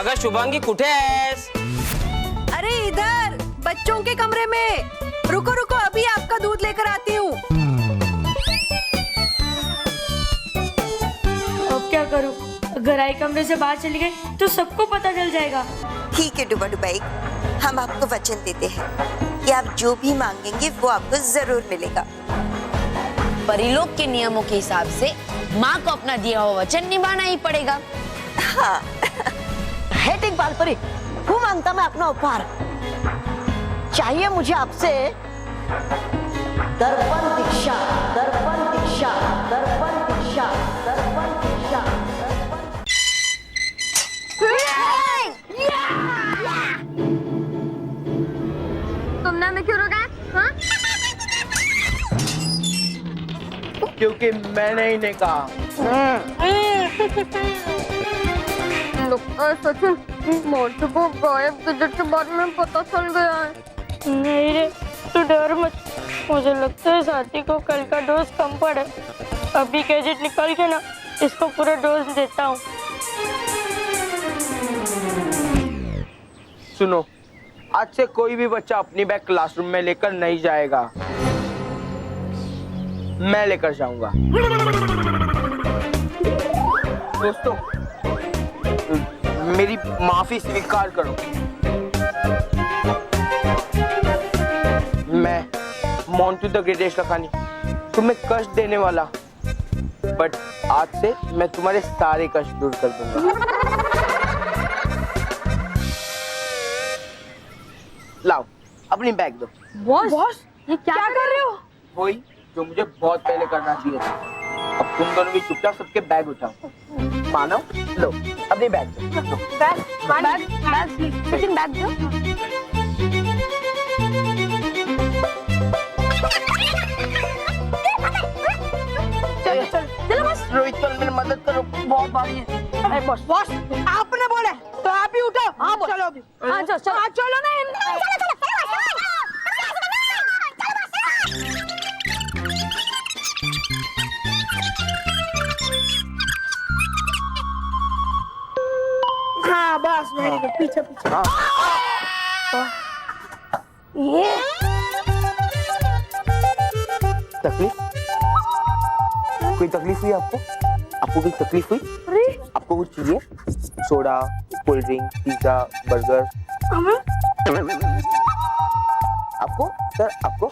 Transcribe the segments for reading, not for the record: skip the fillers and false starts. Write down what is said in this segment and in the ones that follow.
अगं शुभांगी कुठे आहेस? अरे इधर बच्चों के कमरे में। रुको रुको, अभी आपका दूध लेकर आती हूँ। अब क्या करूं? अगर आई कमरे से बाहर चली गई तो सबको पता चल जाएगा। ठीक है डुबा डुबाई, हम आपको वचन देते हैं कि आप जो भी मांगेंगे वो आपको जरूर मिलेगा। परिलोक के नियमों के हिसाब से माँ को अपना दिया हुआ वचन निभाना ही पड़ेगा। हाँ। है ठीक बालपरी, वो मांगता मैं अपना उपहार। चाहिए मुझे आपसे दर्पण दीक्षा, दर्पण दीक्षा, दर्पण दीक्षा, दर्पण दीक्षा, तुमने हमें क्यों रोका? हाँ? क्योंकि मैंने ही नहीं कहा। सचिन, मोटू को गायब गैजेट के बारे में पता चल गया है। नहीं रे, तू डर मत। मुझे लगता है साथी को कल का डोज कम पड़ा। अभी गैजेट निकाल के ना इसको पूरा डोज देता हूँ। सुनो, आज से कोई भी बच्चा अपनी बैग क्लासरूम में लेकर नहीं जाएगा। मैं लेकर जाऊंगा। दोस्तों, मेरी माफी स्वीकार करो। मैं मोंटू द ग्रेटेस्ट लखानी तुम्हें कष्ट देने वाला, बट आज से मैं तुम्हारे सारे कष्ट दूर कर दूंगा। लाओ अपनी बैग दो। बॉस, ये क्या कर रहे हो? वही जो मुझे बहुत पहले करना चाहिए था। अब तुम दोनों भी चुपचाप सबके बैग उठाओ। मानो, लो अपनी बैग दो। सचिन बैग दो। चलो बस, रोहित को मेरी मदद करो, बहुत भारी है। बॉस बॉस, आपने बोले तो आप ही उठो। हाँ चलो अभी। हाँ चलो ना। हाँ बस, वेरी गुड, पीछे पीछे। ये तकलीफ? कोई तकलीफ हुई आपको? आपको कोई तकलीफ हुई? आपको कुछ चाहिए? Soda, cold drink, pizza, burger? आपको सर, आपको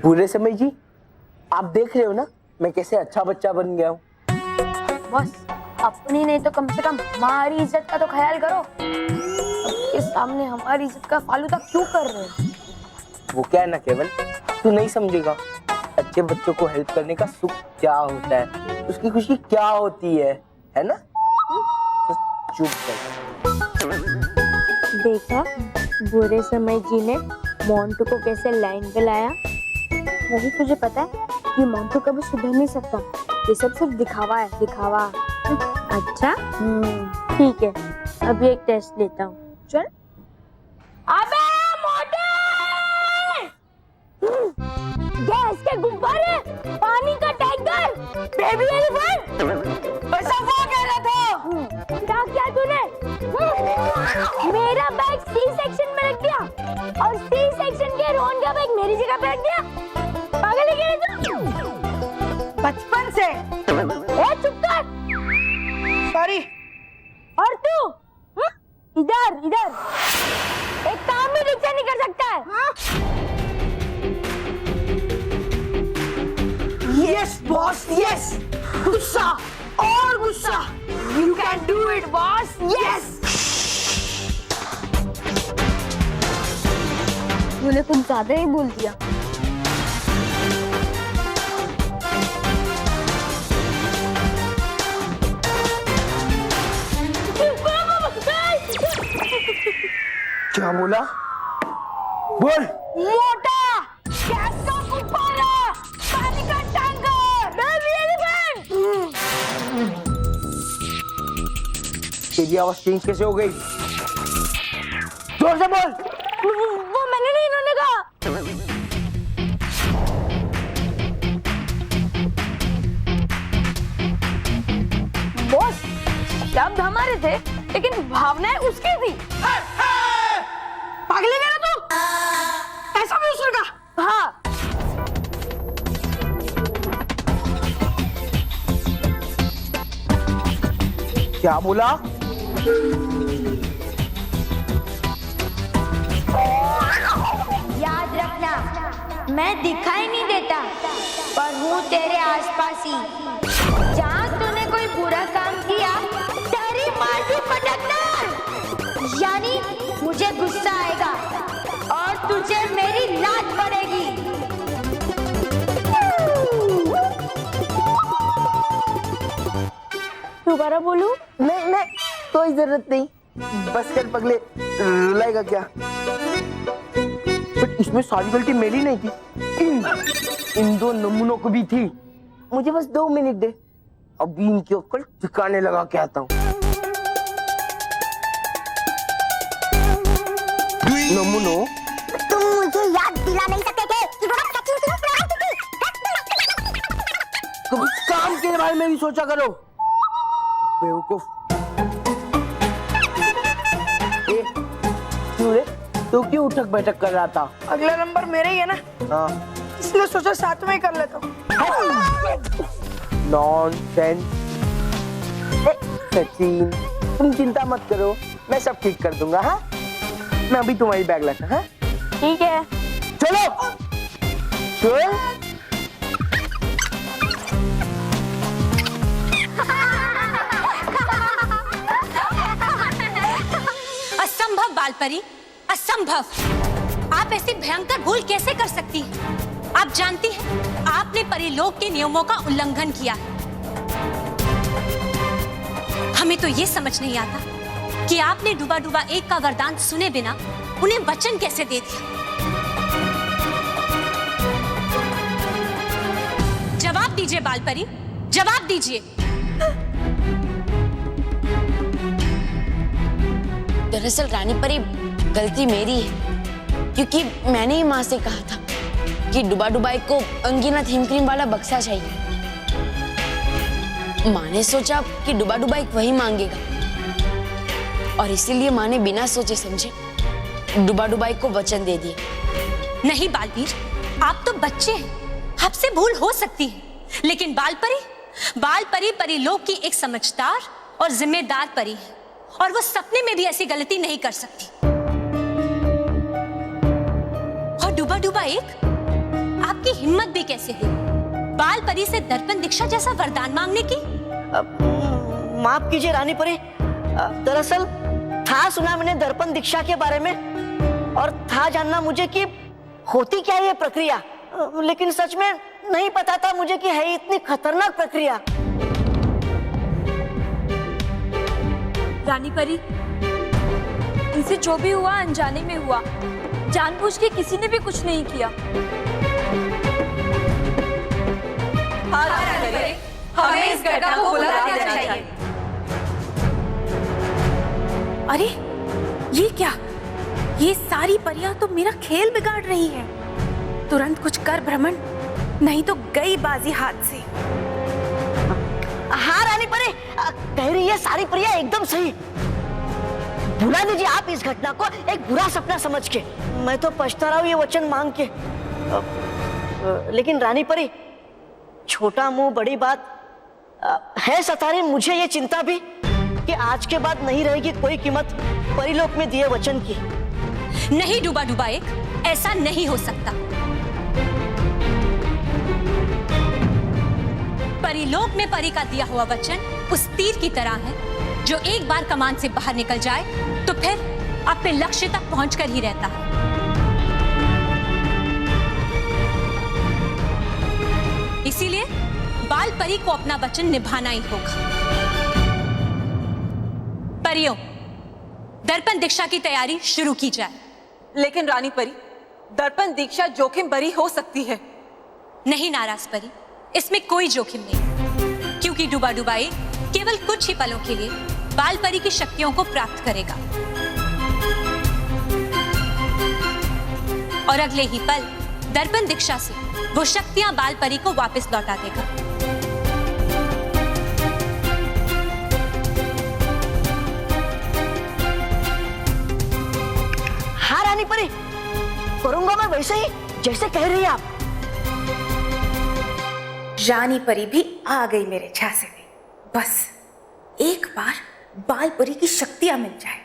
बुरे समय जी, आप देख रहे हो ना मैं कैसे अच्छा बच्चा बन गया हूँ। बॉस, अपनी नहीं तो कम से कम हमारी इज्जत का तो ख्याल करो। सबके सामने हमारी इज्जत का फालूदा क्यों कर रहे हो? वो क्या है ना केवल, तू नहीं समझेगा। अच्छे बच्चों को हेल्प करने का सुख क्या होता है, उसकी खुशी क्या होती है ना? तो चुप कर। देखा बुरे समय जी ने मोंटू को कैसे लाइन पे लाया। वही तुझे पता है ये मोंटू कभी सुधर नहीं सकता। ये सब सिर्फ दिखावा है, दिखावा। अच्छा ठीक है, अभी एक टेस्ट लेता हूँ। चल। अबे मोटे! गैस के गुब्बारे, पानी का टैंकर, बेबी एलिफेंट। ऐसा वो कह रहा था। क्या किया तूने? मेरा बैग सी सेक्शन में रख दिया और सी सेक्शन के रोहन का बैग मेरी जगह पे रख दिया। पागल है क्या तू? बचपन से। ए चुप कर। सॉरी। और तू इधर इधर एक काम भी ठीक से नहीं कर सकता है। Yes boss, yes. गुस्सा और गुस्सा। You can do it boss, yes. तूने कुछ ज्यादा ही बोल दिया। क्या बोला? बोल। मोटा गैस का गुब्बारा, पानी का टैंकर, बेबी एलिफेंट। तेरी आवाज चेंज कैसे हो गई? जोर से बोल। वो मैंने नहीं, इन्होंने कहा। बॉस, थे, लेकिन भावनाएं उसकी थी। पागल है ना तू? ऐसा भी हो सकता? हाँ, क्या बोला? याद रखना, मैं दिखाई नहीं देता, पर हूँ तेरे आसपास ही। जहाँ तूने कोई बुरा काम किया, तेरी माटी पटकना। यानी मुझे गुस्सा आएगा और तुझे मेरी लात पड़ेगी। दोबारा बोलूं? नहीं, कोई जरूरत नहीं। बस कर पगले, रुलाएगा क्या? बट इसमें सारी गलती मेरी नहीं थी, इन दो नमूनों को भी थी। मुझे बस 2 मिनट दे, अभी इनकी अक्ल ठिकाने लगा के आता हूँ। नमूनों, तुम मुझे याद दिला नहीं सकते थे कि वो सच्ची थी, कभी काम के बारे में भी सोचा करो, बेवकूफ। क्यों रे? तू क्यों उठक बैठक कर रहा था? अगला नंबर मेरा ही है ना, हाँ, इसलिए सोचा साथ में ही कर लेता हूँ। नॉनसेंस। सचिन, तुम चिंता मत करो, मैं सब ठीक कर दूंगा। हाँ, मैं अभी तुम्हारी बैग लाता। हाँ, ठीक है। चलो चल। असंभव बालपरी, असंभव। आप ऐसी भयंकर भूल कैसे कर सकती हैं? आप जानती हैं, आपने परिलोक के नियमों का उल्लंघन किया है। हमें तो ये समझ नहीं आता कि आपने डूबा डूबा एक का वरदान सुने बिना उन्हें वचन कैसे दे दिया। जवाब दीजिए बालपरी, जवाब दीजिए। दरअसल रानी परी, गलती मेरी है, क्योंकि मैंने ही माँ से कहा था कि डुबा डुबाई को अंगीना थीम क्रीम वाला बक्सा चाहिए। माँ ने सोचा कि डुबा डुबाई वही मांगेगा, और इसीलिए माँ ने बिना सोचे समझे डुबा डुबाई को वचन दे दिया। नहीं बालवीर, आप तो बच्चे हैं, आपसे भूल हो सकती है, लेकिन बालपरी परिलोक की एक समझदार और जिम्मेदार परी है, और वो सपने में भी ऐसी गलती नहीं कर सकती। और डूबा डूबा एक, आपकी हिम्मत भी कैसे हुई बालपरी से दर्पण दीक्षा जैसा वरदान मांगने की? माफ कीजिए रानी परी, दरअसल था सुना मैंने दर्पण दीक्षा के बारे में, और था जानना मुझे कि होती क्या है ये प्रक्रिया, लेकिन सच में नहीं पता था मुझे कि है इतनी खतरनाक प्रक्रिया। रानी परी, इनसे जो भी हुआ अनजाने में हुआ, जानबूझ के किसी ने भी कुछ नहीं किया। हमें इस घटना को भुला देना चाहिए। अरे ये क्या? ये सारी परियां तो मेरा खेल बिगाड़ रही है। तुरंत कुछ कर भ्रमण, नहीं तो गई बाजी हाथ से। हाँ रानी परी, कह रही है सारी परियां एकदम सही। भुला दीजिए आप इस घटना को एक बुरा सपना समझ के। मैं तो पछता रहा हूँ ये वचन मांग के। लेकिन रानी परी, छोटा मुंह बड़ी बात है सतारी मुझे ये चिंता भी कि आज के बाद नहीं रहेगी कोई कीमत परिलोक में दिए वचन की। नहीं डूबा डूबा एक, ऐसा नहीं हो सकता। परिलोक में परी का दिया हुआ वचन उस तीर की तरह है जो एक बार कमान से बाहर निकल जाए तो फिर अपने लक्ष्य तक पहुंचकर ही रहता है। इसीलिए बाल परी को अपना वचन निभाना ही होगा। परियों, दर्पण दीक्षा की तैयारी शुरू की जाए। लेकिन रानी परी, दर्पण दीक्षा जोखिम भरी हो सकती है। नहीं नाराज परी, इसमें कोई जोखिम नहीं, क्योंकि डूबा डुबाई केवल कुछ ही पलों के लिए बाल परी की शक्तियों को प्राप्त करेगा और अगले ही पल दर्पण दीक्षा से वो शक्तियां बाल परी को वापस लौटा देगा। परी, करूंगा मैं वैसे ही जैसे कह रही है आप। रानी परी भी आ गई मेरे झांसे में। बस एक बार बाल परी की शक्तियां मिल जाए,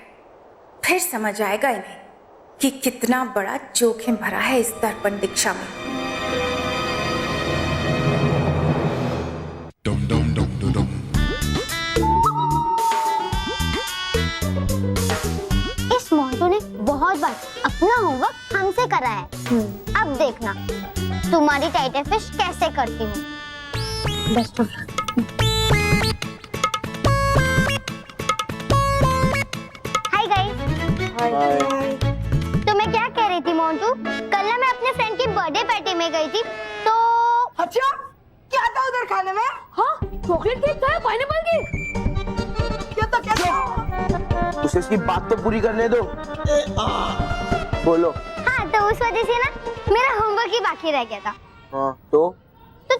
फिर समझ आएगा इन्हें कि कितना बड़ा जोखिम भरा है इस दर्पण दीक्षा में। इस मोंटू ने बहुत बार अपना होमवर्क हमसे करा है। अब देखना तुम्हारी टाइटर फिश कैसे करती हूँ। Best of luck. Hi guys. तो मैं क्या कह रही थी मोंटू, कल ना मैं अपने फ्रेंड की बर्थडे पार्टी में गई थी तो। अच्छा, क्या था उधर खाने में? हाँ, चॉकलेट केक था, पाइनएप्पल केक। क्या था? उसे इसकी बात तो पूरी करने दो। बोलो। हाँ, तो उस वजह से ना मेरा होमवर्क ही बाकी रह गया था। हाँ तो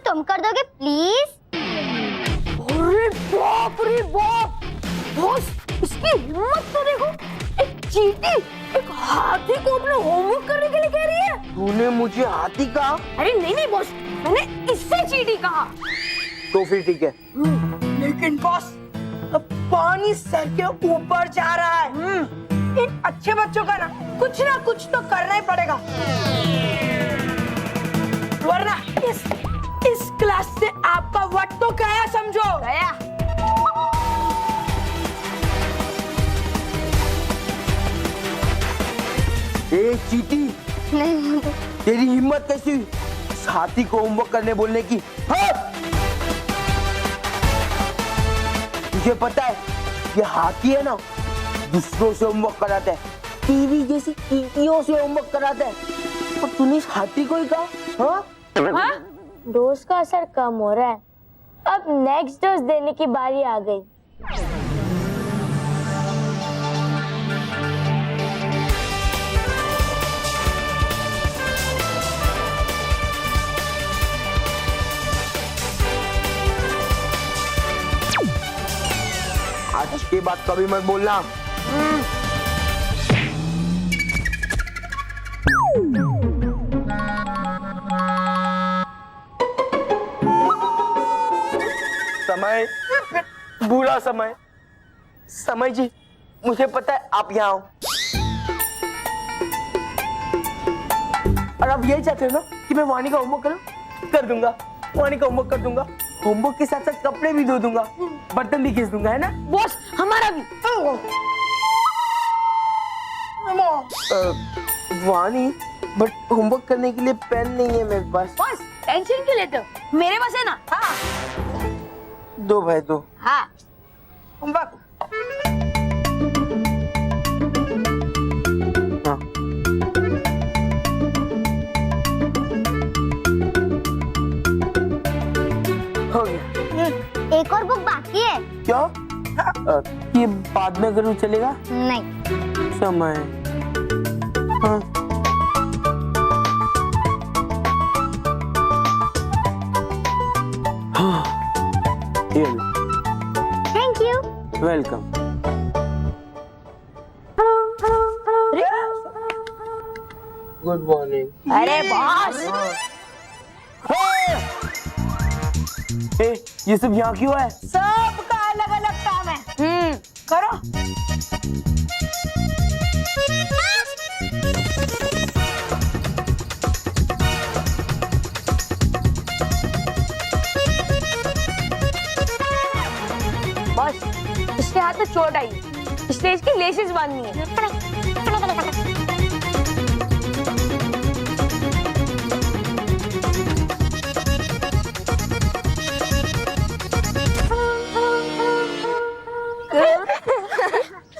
तुम कर दोगे प्लीज? अरे बाप रे बाप, बॉस इसकी हिम्मत तो देखो, एक चींटी एक हाथी को अपने होमवर्क करने के लिए कह रही है। तूने मुझे हाथी कहा? अरे नहीं नहीं बॉस, मैंने इससे चींटी कहा। तो फिर ठीक है। लेकिन बॉस, अब पानी सर के ऊपर जा रहा है। इन अच्छे बच्चों का ना कुछ तो करना ही पड़ेगा, वरना इस क्लास से आपका वट तो गया समझो। गया। ए चीटी, नहीं तेरी हिम्मत कैसी हुई इस हाथी को होमवर्क करने बोलने की? हाँ? तुझे पता है ये हाथी है ना, दूसरों से होमवर्क कराता है, टीवी जैसी चींटियों से होमवर्क कराता है, और तूने इस हाथी को ही कहा? हाँ? डोज का असर कम हो रहा है, अब नेक्स्ट डोज देने की बारी आ गई। आज के बाद कभी मत बोलना। समय, बुरा समय। समय जी, मुझे पता है आप यहाँ हो, और आप यही चाहते हो ना कि मैं वाणी का होमवर्क करूं? कर दूंगा, वाणी का होमवर्क कर दूंगा, होमवर्क के साथ साथ कपड़े भी धो दूंगा, बर्तन भी खींच दूंगा, है ना? बॉस हमारा भी। वाणी, बट होमवर्क करने के लिए पेन नहीं है मेरे पास। बॉस टेंशन क्यों लेते हो, मेरे पास है ना। हाँ दो भाई दो। हाँ होमवर्क। हाँ। हो गया। एक और बुक बाकी है। क्या? ये बाद में करूँ चलेगा? नहीं। समय। हाँ। Thank you. Welcome. Good morning. अरे बॉस, ये सब यहाँ क्यों है? सबका अलग अलग काम है। करो। बॉस इसके हाथ में चोट आई, इसलिए इसकी लेसेस बांधनी है।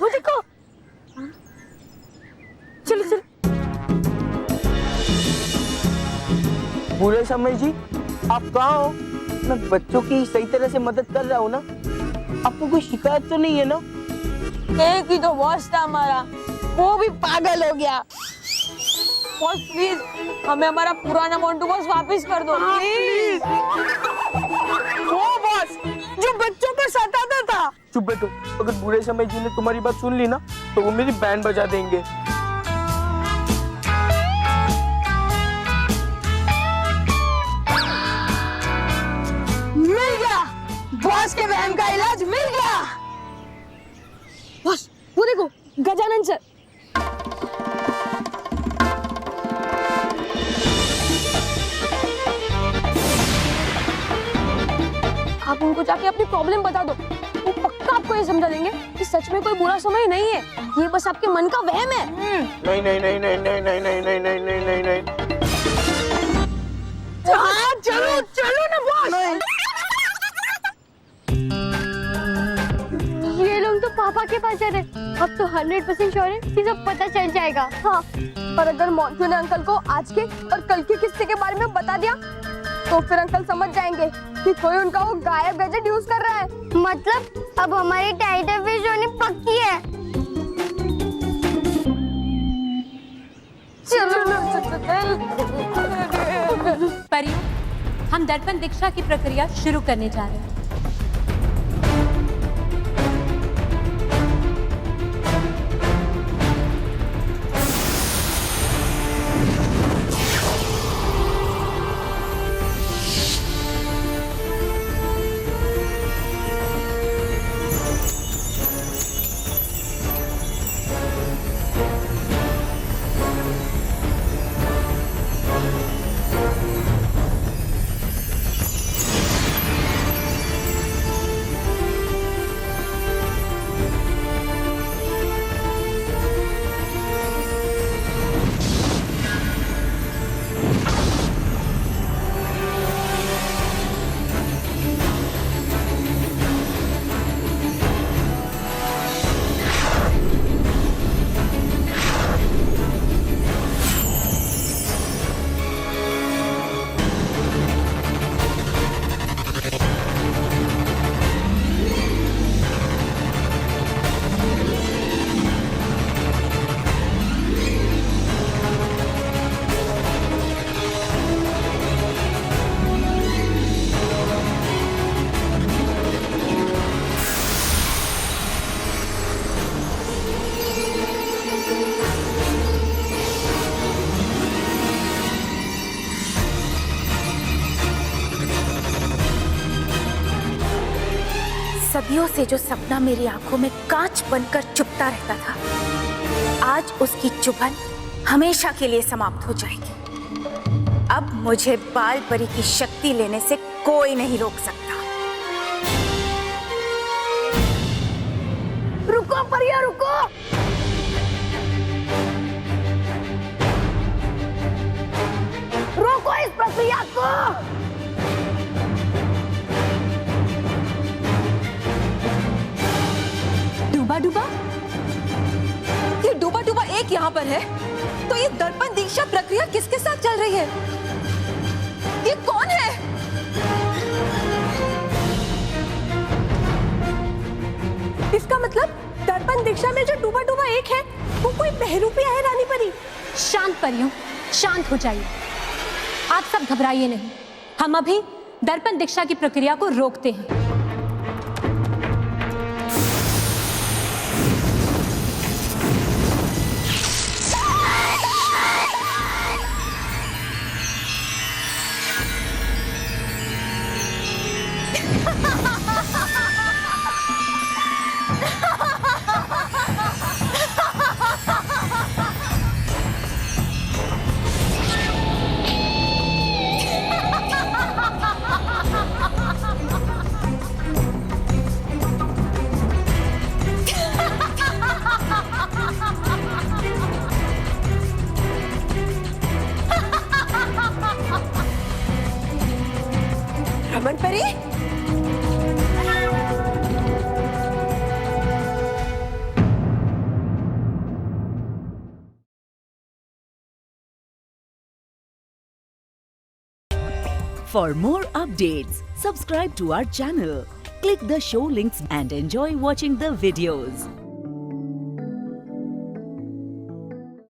वो देखो, चलो चलो। बुरे समय जी, आप कहाँ हो? मैं बच्चों की सही तरह से मदद कर रहा हूँ ना, आपको कोई शिकायत तो नहीं है ना? एक ही तो बॉस था हमारा, वो भी पागल हो गया। बॉस प्लीज हमें हमारा पुराना मोंटू बॉस वापस कर दो प्लीज। वो बॉस जो बच्चों को सताता था। चुप बैठो, अगर बुरे समय जी ने तुम्हारी बात सुन ली ना तो वो मेरी बैंड बजा देंगे। आप उनको जाके अपनी प्रॉब्लम बता दो, वो पक्का आपको ये समझा देंगे कि सच में कोई बुरा समय नहीं है, ये बस आपके मन का वहम है। नहीं नहीं नहीं नहीं नहीं नहीं नहीं नहीं नहीं नहीं नहीं नहीं। हाँ, चलो चलो ना बॉस। ये लोग तो पापा के पास जा रहे हैं। अब तो 100% श्योर है कि सब पता चल जाएगा। हाँ, पर अगर मोंटू ने अंकल को आज के और कल के किस्से के बारे में बता दिया तो फिर अंकल समझ जाएंगे कि कोई उनका वो गायब गैजेट यूज कर रहा है। मतलब अब हमारी टाइटर फिश होनी पक्की है। परियों, हम दर्पण दीक्षा की प्रक्रिया शुरू करने जा रहे हैं। सदियों से जो सपना मेरी आंखों में कांच बनकर चुभता रहता था, आज उसकी चुभन हमेशा के लिए समाप्त हो जाएगी। अब मुझे बाल परी की शक्ति लेने से कोई नहीं रोक सकता। रुको परिया, रुको। रोको इस प्रक्रिया को। डूबा डूबा, ये डूबा डूबा एक यहाँ पर है, तो ये दर्पण दीक्षा प्रक्रिया किसके साथ चल रही है? ये कौन है? इसका मतलब दर्पण दीक्षा में जो डूबा डूबा एक है वो कोई बहरूपिया है रानी परी। शांत परियों, शांत हो जाइए। आप सब घबराइए नहीं, हम अभी दर्पण दीक्षा की प्रक्रिया को रोकते हैं। रमन परी, For more updates, subscribe to our channel, click the show links and enjoy watching the videos.